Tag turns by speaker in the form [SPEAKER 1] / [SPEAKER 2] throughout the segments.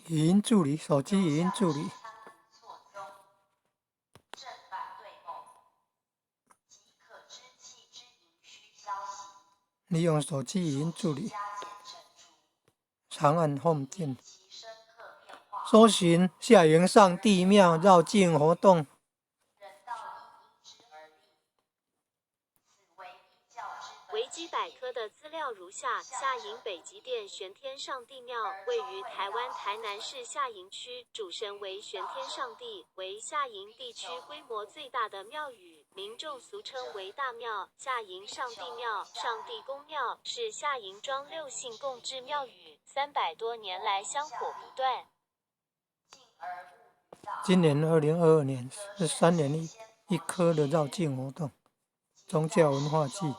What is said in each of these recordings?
[SPEAKER 1] 语音助理，手机语音助理。利用手机语音助理，长按 Home 键，搜寻下营上帝庙绕境活动。
[SPEAKER 2] 维基百科的资料如下：下营北极殿玄天上帝庙位于台湾台南市下营区，主神为玄天上帝，为下营地区规模最大的庙宇，民众俗称为大庙。下营上帝庙、上帝公庙是下营庄六姓共治庙宇，300多年来香火不断。
[SPEAKER 1] 今年2022年是3年一科的绕境活动，宗教文化祭。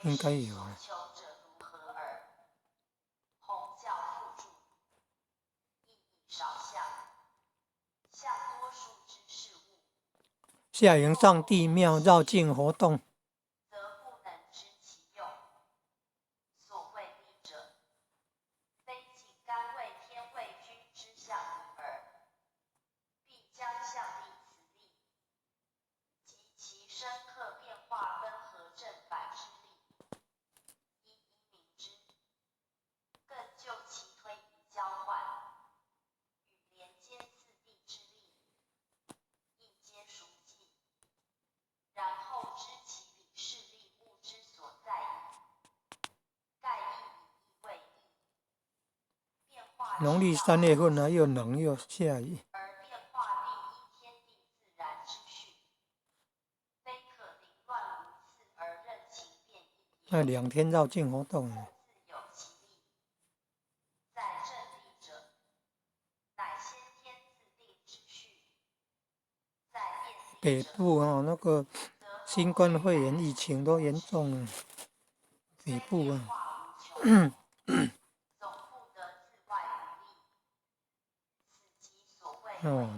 [SPEAKER 1] 应该有了。下营上帝庙绕境活动。农历3月份呢，又冷又下雨。那2天绕境活动呢？北部那个新冠肺炎疫情都严重了，北部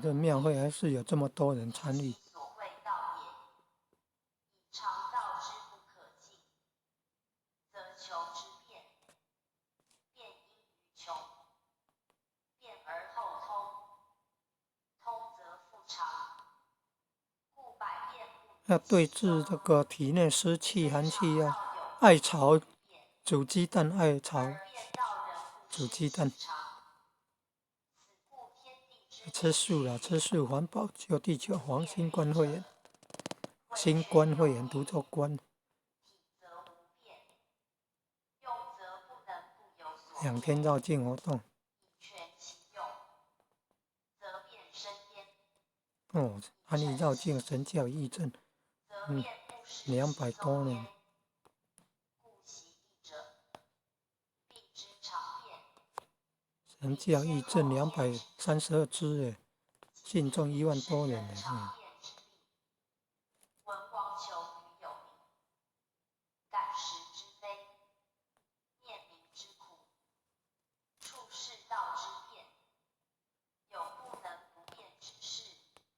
[SPEAKER 1] 这庙会还是有这么多人参与。要对治这个体内湿气、寒气啊，艾草煮鸡蛋，艾草煮鸡蛋。吃素啦，吃素环保，救地球，防新冠肺炎。新冠肺炎读作冠。2天绕境活动。安利绕境神教义证，200多年。神教义证232支信众1万多人